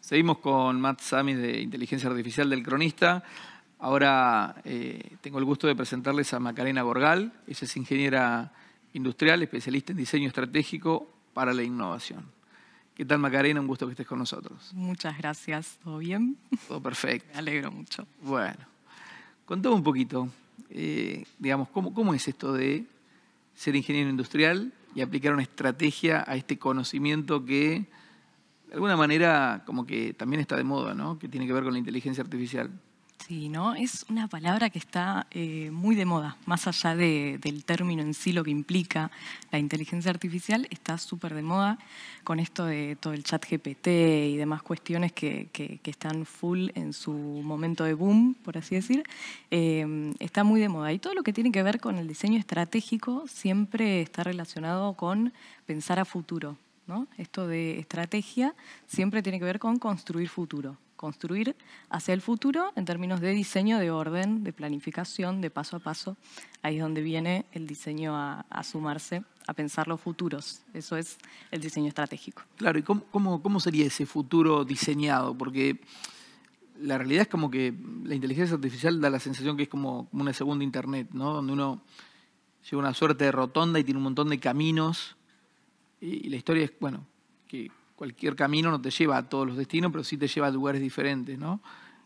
Seguimos con Matt Samis de Inteligencia Artificial del Cronista. Ahora tengo el gusto de presentarles a Macarena Gorgal. Ella es ingeniera industrial, especialista en diseño estratégico para la innovación. ¿Qué tal, Macarena? Un gusto que estés con nosotros. Muchas gracias. ¿Todo bien? Todo perfecto. Me alegro mucho. Bueno, contame un poquito, digamos, ¿cómo es esto de ser ingeniero industrial y aplicar una estrategia a este conocimiento que de alguna manera como que también está de moda, ¿no? Que tiene que ver con la inteligencia artificial? Sí, ¿no? Es una palabra que está muy de moda. Más allá del término en sí, lo que implica la inteligencia artificial, está súper de moda con esto de todo el chat GPT y demás cuestiones que están full en su momento de boom, por así decir. Está muy de moda. Y todo lo que tiene que ver con el diseño estratégico siempre está relacionado con pensar a futuro, ¿no? Esto de estrategia siempre tiene que ver con construir futuro. Construir hacia el futuro en términos de diseño, de orden, de planificación, de paso a paso. Ahí es donde viene el diseño a sumarse, a pensar los futuros. Eso es el diseño estratégico. Claro, ¿y cómo sería ese futuro diseñado? Porque la realidad es como que la inteligencia artificial da la sensación que es como una segunda internet, ¿no? Donde uno lleva una suerte de rotonda y tiene un montón de caminos. Y la historia es, bueno, que cualquier camino no te lleva a todos los destinos, pero sí te lleva a lugares diferentes, ¿no?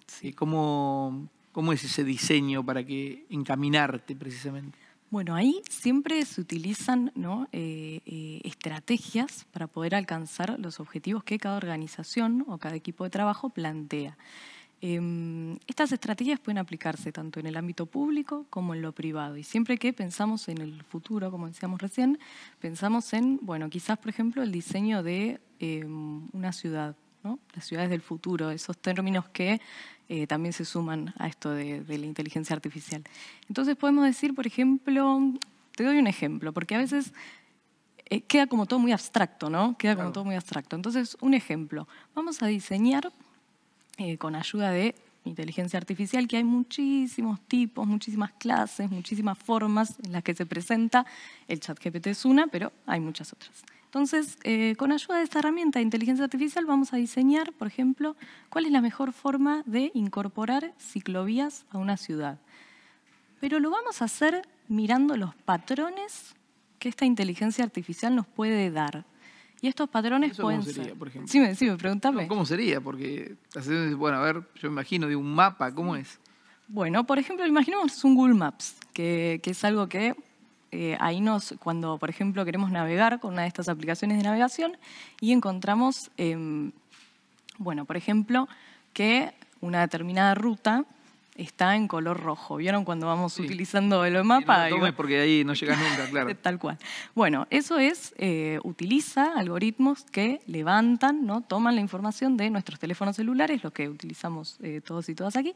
Sí. ¿Cómo es ese diseño para que encaminarte precisamente? Bueno, ahí siempre se utilizan, ¿no? Estrategias para poder alcanzar los objetivos que cada organización o cada equipo de trabajo plantea. Estas estrategias pueden aplicarse tanto en el ámbito público como en lo privado. Y siempre que pensamos en el futuro, como decíamos recién, pensamos en, bueno, quizás, por ejemplo, el diseño de una ciudad, ¿no? Las ciudades del futuro, esos términos que también se suman a esto de la inteligencia artificial. Entonces podemos decir, por ejemplo, te doy un ejemplo, porque a veces queda como todo muy abstracto, ¿no? Queda como todo muy abstracto. Entonces, un ejemplo, vamos a diseñar con ayuda de inteligencia artificial, que hay muchísimos tipos, muchísimas clases, muchísimas formas en las que se presenta. El ChatGPT es una, pero hay muchas otras. Entonces, con ayuda de esta herramienta de inteligencia artificial vamos a diseñar, por ejemplo, cuál es la mejor forma de incorporar ciclovías a una ciudad. Pero lo vamos a hacer mirando los patrones que esta inteligencia artificial nos puede dar. Y estos patrones pueden ¿Cómo sería, ser... por ejemplo? Sí, pregúntame. No, ¿cómo sería? Porque, bueno, a ver, yo me imagino de un mapa, ¿cómo es? Bueno, por ejemplo, imaginemos un Google Maps, que es algo que ahí cuando, por ejemplo, queremos navegar con una de estas aplicaciones de navegación y encontramos, bueno, por ejemplo, que una determinada ruta está en color rojo. ¿Vieron cuando vamos utilizando el mapa? Sí, no tomes porque ahí no llegas nunca, claro. Tal cual. Bueno, eso es, utiliza algoritmos que levantan, ¿no? Toman la información de nuestros teléfonos celulares, los que utilizamos todos y todas aquí,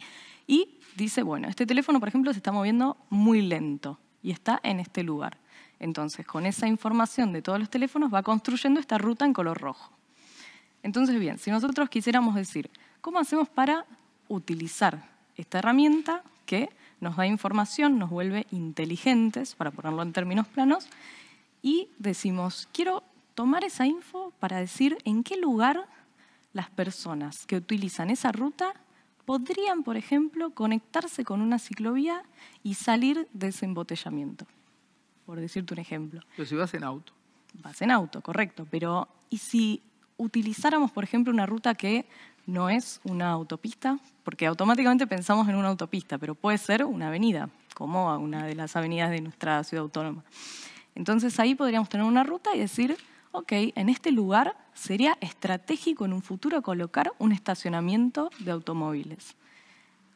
y dice, bueno, este teléfono, por ejemplo, se está moviendo muy lento y está en este lugar. Entonces, con esa información de todos los teléfonos va construyendo esta ruta en color rojo. Entonces, bien, si nosotros quisiéramos decir, ¿cómo hacemos para utilizar esta herramienta que nos da información, nos vuelve inteligentes, para ponerlo en términos planos, y decimos, quiero tomar esa info para decir en qué lugar las personas que utilizan esa ruta podrían, por ejemplo, conectarse con una ciclovía y salir de ese embotellamiento, por decirte un ejemplo. Pero si vas en auto. Vas en auto, correcto, pero ¿y si utilizáramos, por ejemplo, una ruta que no es una autopista? Porque automáticamente pensamos en una autopista, pero puede ser una avenida, como una de las avenidas de nuestra ciudad autónoma. Entonces ahí podríamos tener una ruta y decir, ok, en este lugar sería estratégico en un futuro colocar un estacionamiento de automóviles.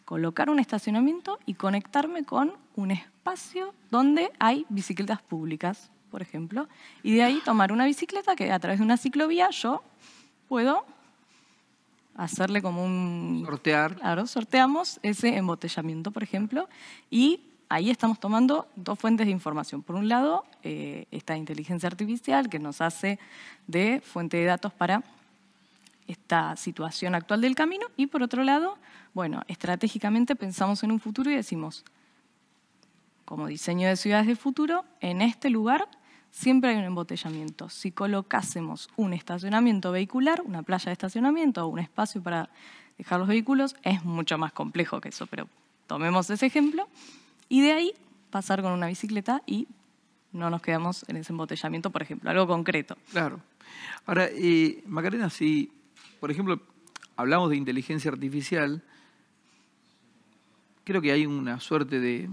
Colocar un estacionamiento y conectarme con un espacio donde hay bicicletas públicas, por ejemplo, y de ahí tomar una bicicleta que a través de una ciclovía yo puedo hacerle como un... Sortear. Claro, sorteamos ese embotellamiento, por ejemplo, y ahí estamos tomando dos fuentes de información. Por un lado, esta inteligencia artificial que nos hace de fuente de datos para esta situación actual del camino, y por otro lado, bueno, estratégicamente pensamos en un futuro y decimos, como diseño de ciudades del futuro, en este lugar siempre hay un embotellamiento. Si colocásemos un estacionamiento vehicular, una playa de estacionamiento o un espacio para dejar los vehículos, es mucho más complejo que eso, pero tomemos ese ejemplo. Y de ahí pasar con una bicicleta y no nos quedamos en ese embotellamiento, por ejemplo, algo concreto. Claro. Ahora, Macarena, si, por ejemplo, hablamos de inteligencia artificial, creo que hay una suerte de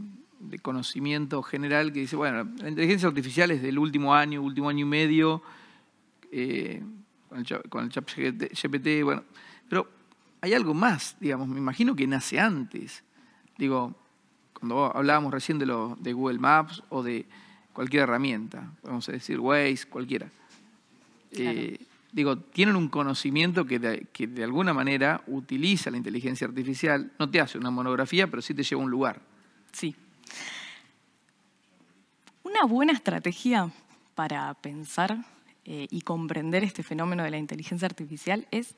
conocimiento general que dice, bueno, la inteligencia artificial es del último año y medio, con el chat GPT, bueno, pero hay algo más, digamos, me imagino que nace antes. Digo, cuando hablábamos recién de Google Maps o de cualquier herramienta, podemos decir Waze, cualquiera. Claro. Digo, tienen un conocimiento que de alguna manera utiliza la inteligencia artificial, no te hace una monografía, pero sí te lleva a un lugar. Sí. Una buena estrategia para pensar y comprender este fenómeno de la inteligencia artificial es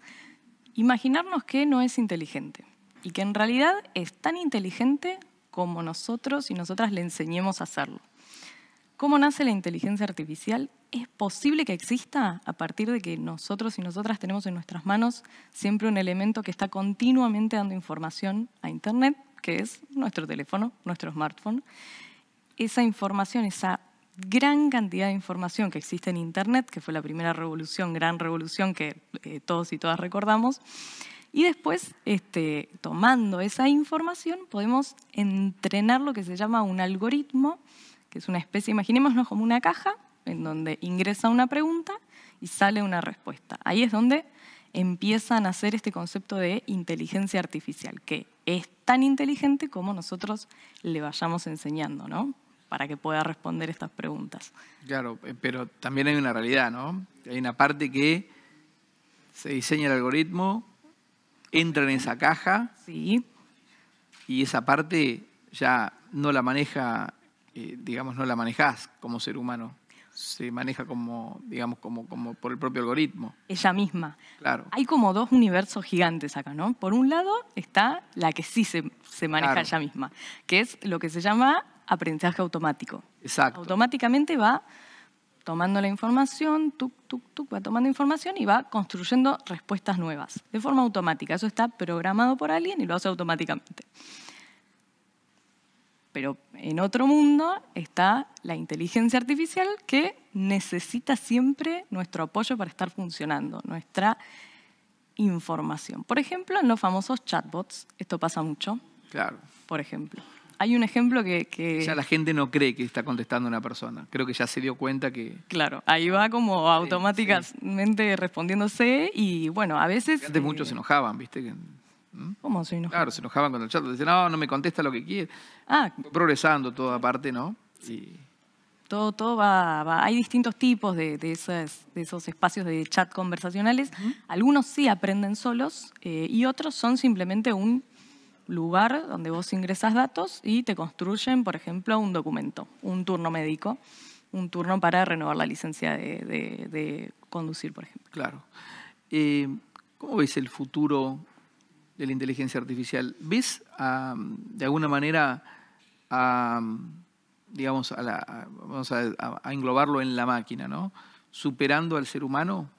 imaginarnos que no es inteligente y que en realidad es tan inteligente como nosotros y nosotras le enseñemos a hacerlo. ¿Cómo nace la inteligencia artificial? Es posible que exista a partir de que nosotros y nosotras tenemos en nuestras manos siempre un elemento que está continuamente dando información a Internet, que es nuestro teléfono, nuestro smartphone. Esa información, esa gran cantidad de información que existe en Internet, que fue la primera revolución, gran revolución que todos y todas recordamos, y después, tomando esa información, podemos entrenar lo que se llama un algoritmo, que es una especie, imaginémonos como una caja, en donde ingresa una pregunta y sale una respuesta. Ahí es donde empieza a nacer este concepto de inteligencia artificial, que es tan inteligente como nosotros le vayamos enseñando, ¿no? Para que pueda responder estas preguntas. Claro, pero también hay una realidad, ¿no? Hay una parte que se diseña el algoritmo, entra en esa caja, sí, y esa parte ya no la maneja, digamos, no la manejás como ser humano. Se maneja como, digamos, como por el propio algoritmo. Ella misma. Claro. Hay como dos universos gigantes acá, ¿no? Por un lado está la que sí se maneja Claro. ella misma, que es lo que se llama aprendizaje automático. Exacto. Automáticamente va tomando la información, va tomando información y va construyendo respuestas nuevas, de forma automática. Eso está programado por alguien y lo hace automáticamente. Pero en otro mundo está la inteligencia artificial que necesita siempre nuestro apoyo para estar funcionando, nuestra información. Por ejemplo, en los famosos chatbots, esto pasa mucho. Claro. Por ejemplo. Hay un ejemplo que... Ya la gente no cree que está contestando una persona. Creo que ya se dio cuenta que... Claro, ahí va como automáticamente respondiéndose y bueno, a veces... Antes muchos se enojaban, ¿viste? ¿Cómo se enojaban? Claro, se enojaban con el chat. Decían, no me contesta lo que quiere. Fue progresando toda parte, ¿no? Y... Todo va. Hay distintos tipos de esos espacios de chat conversacionales. Algunos sí aprenden solos y otros son simplemente un lugar donde vos ingresas datos y te construyen, por ejemplo, un documento, un turno médico, un turno para renovar la licencia de conducir, por ejemplo. Claro. ¿Cómo ves el futuro de la inteligencia artificial? ¿Ves, de alguna manera, digamos, vamos a englobarlo en la máquina, ¿no? ¿Superando al ser humano?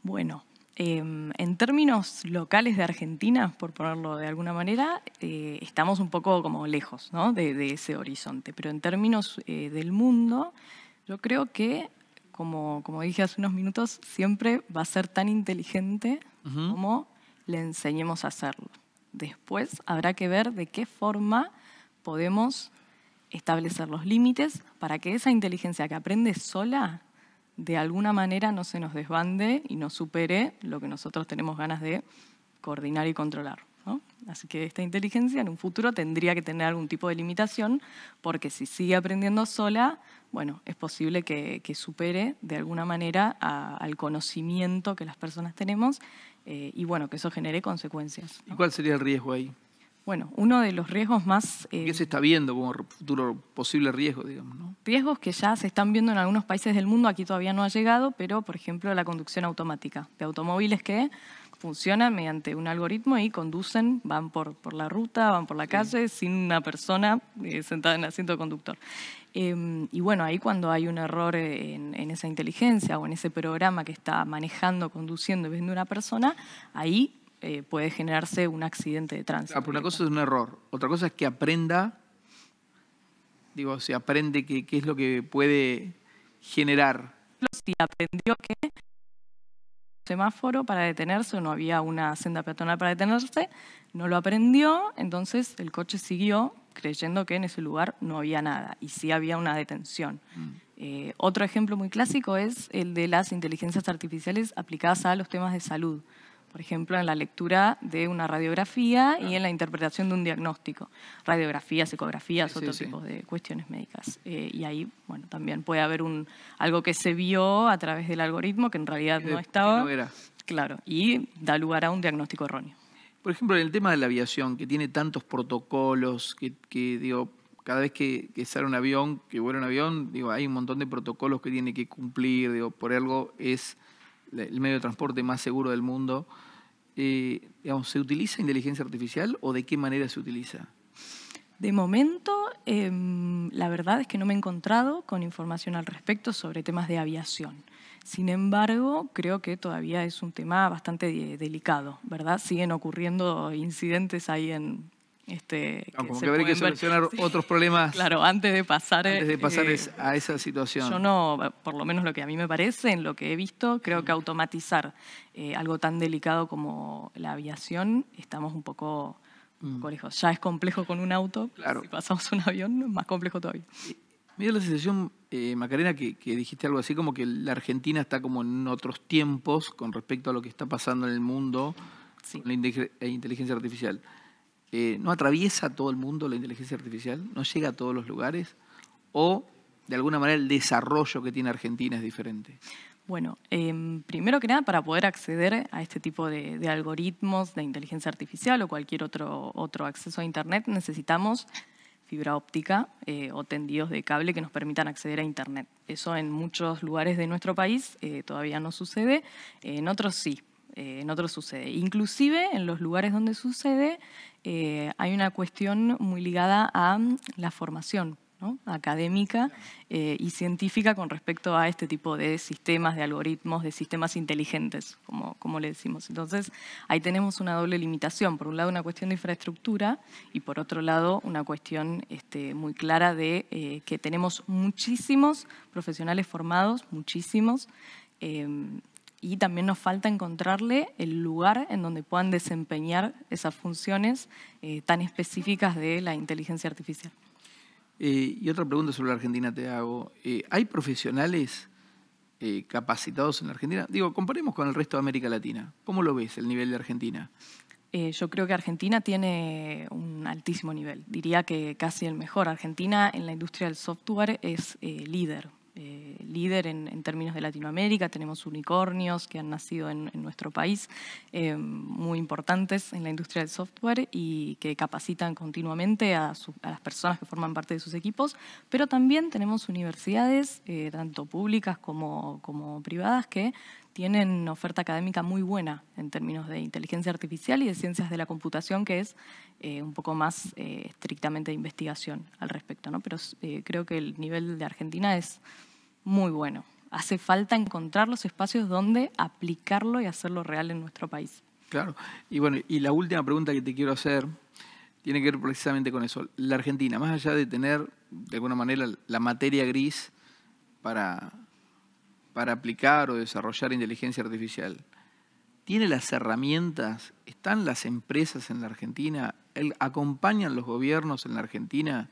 Bueno, en términos locales de Argentina, por ponerlo de alguna manera, estamos un poco como lejos, ¿no? de ese horizonte. Pero en términos del mundo, yo creo que, como dije hace unos minutos, siempre va a ser tan inteligente como le enseñemos a hacerlo. Después habrá que ver de qué forma podemos establecer los límites para que esa inteligencia que aprende sola de alguna manera no se nos desbande y no supere lo que nosotros tenemos ganas de coordinar y controlar, ¿no? Así que esta inteligencia en un futuro tendría que tener algún tipo de limitación, porque si sigue aprendiendo sola, bueno, es posible que supere de alguna manera al conocimiento que las personas tenemos y bueno, que eso genere consecuencias, ¿no? ¿Y cuál sería el riesgo ahí? Bueno, uno de los riesgos más... ¿Qué se está viendo como futuro posible riesgo, digamos, ¿no? Riesgos que ya se están viendo en algunos países del mundo, aquí todavía no ha llegado, pero, por ejemplo, la conducción automática de automóviles que funcionan mediante un algoritmo y conducen, van por la ruta, van por la calle sin una persona sentada en el asiento conductor. Y bueno, ahí cuando hay un error en esa inteligencia o en ese programa que está manejando, conduciendo y viendo una persona, ahí puede generarse un accidente de tránsito. Claro, pero una cosa es un error, otra cosa es que aprenda, se aprende qué es lo que puede generar. Si aprendió que semáforo para detenerse o no había una senda peatonal para detenerse, no lo aprendió, entonces el coche siguió creyendo que en ese lugar no había nada y sí había una detención. Otro ejemplo muy clásico es el de las inteligencias artificiales aplicadas a los temas de salud. Por ejemplo, en la lectura de una radiografía y en la interpretación de un diagnóstico. Radiografías, ecografías, otro tipo de cuestiones médicas. Y ahí, bueno, también puede haber algo que se vio a través del algoritmo que en realidad no estaba. Que no era. Claro, y da lugar a un diagnóstico erróneo. Por ejemplo, en el tema de la aviación, que tiene tantos protocolos, cada vez que sale un avión, que vuela un avión, hay un montón de protocolos que tiene que cumplir, por algo es el medio de transporte más seguro del mundo. ¿Se utiliza inteligencia artificial o de qué manera se utiliza? De momento, la verdad es que no me he encontrado con información al respecto sobre temas de aviación. Sin embargo, creo que todavía es un tema bastante delicado, ¿verdad? Siguen ocurriendo incidentes ahí como que habría que solucionar otros problemas. Claro, antes de pasar a esa situación. Yo no, por lo menos lo que a mí me parece, en lo que he visto, creo que automatizar algo tan delicado como la aviación, estamos un poco lejos. Ya es complejo con un auto, claro. Si pasamos un avión, es más complejo todavía. Me dio la sensación, Macarena, que dijiste algo así como que la Argentina está como en otros tiempos con respecto a lo que está pasando en el mundo con la inteligencia artificial. ¿No atraviesa todo el mundo la inteligencia artificial? ¿No llega a todos los lugares? ¿O, de alguna manera, el desarrollo que tiene Argentina es diferente? Bueno, primero que nada, para poder acceder a este tipo de algoritmos de inteligencia artificial o cualquier otro acceso a Internet, necesitamos fibra óptica o tendidos de cable que nos permitan acceder a Internet. Eso en muchos lugares de nuestro país todavía no sucede, en otros sí. En otros sucede. Inclusive en los lugares donde sucede hay una cuestión muy ligada a la formación, ¿no? Académica y científica con respecto a este tipo de sistemas, de algoritmos, de sistemas inteligentes, como le decimos. Entonces, ahí tenemos una doble limitación. Por un lado, una cuestión de infraestructura y por otro lado, una cuestión muy clara de que tenemos muchísimos profesionales formados, muchísimos, y también nos falta encontrarle el lugar en donde puedan desempeñar esas funciones tan específicas de la inteligencia artificial. Y otra pregunta sobre la Argentina te hago. ¿Hay profesionales capacitados en la Argentina? Comparemos con el resto de América Latina. ¿Cómo lo ves el nivel de Argentina? Yo creo que Argentina tiene un altísimo nivel. Diría que casi el mejor. Argentina en la industria del software es líder. Líder en términos de Latinoamérica. Tenemos unicornios que han nacido en nuestro país, muy importantes en la industria del software y que capacitan continuamente a las personas que forman parte de sus equipos, pero también tenemos universidades, tanto públicas como privadas, que tienen oferta académica muy buena en términos de inteligencia artificial y de ciencias de la computación, que es un poco más estrictamente de investigación al respecto, ¿no? Pero creo que el nivel de Argentina es muy bueno. Hace falta encontrar los espacios donde aplicarlo y hacerlo real en nuestro país. Claro. Y bueno, y la última pregunta que te quiero hacer tiene que ver precisamente con eso. La Argentina, más allá de tener, de alguna manera, la materia gris para aplicar o desarrollar inteligencia artificial, ¿tiene las herramientas? ¿Están las empresas en la Argentina? ¿Acompañan los gobiernos en la Argentina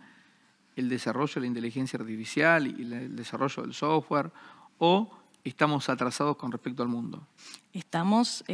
el desarrollo de la inteligencia artificial y el desarrollo del software? ¿O estamos atrasados con respecto al mundo? Estamos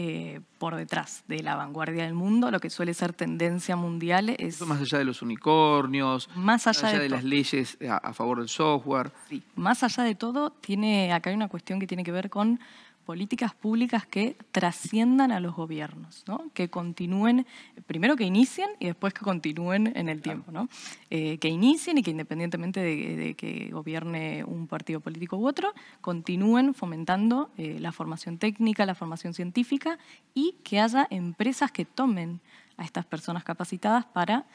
por detrás de la vanguardia del mundo. Lo que suele ser tendencia mundial es... Eso más allá de los unicornios, más allá de las leyes a favor del software. Sí, más allá de todo, acá hay una cuestión que tiene que ver con políticas públicas que trasciendan a los gobiernos, ¿no? Que continúen, primero que inicien y después que continúen en el tiempo, ¿no? Que inicien y que independientemente de que gobierne un partido político u otro, continúen fomentando la formación técnica, la formación científica y que haya empresas que tomen a estas personas capacitadas para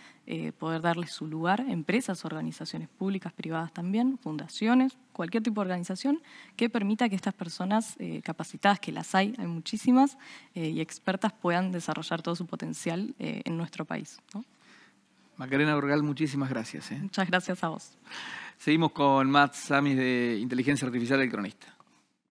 poder darles su lugar, empresas, organizaciones públicas, privadas también, fundaciones, cualquier tipo de organización que permita que estas personas capacitadas, que las hay muchísimas, y expertas puedan desarrollar todo su potencial en nuestro país, ¿no? Macarena Urgal, muchísimas gracias. Muchas gracias a vos. Seguimos con Mats Samis de Inteligencia Artificial del Cronista.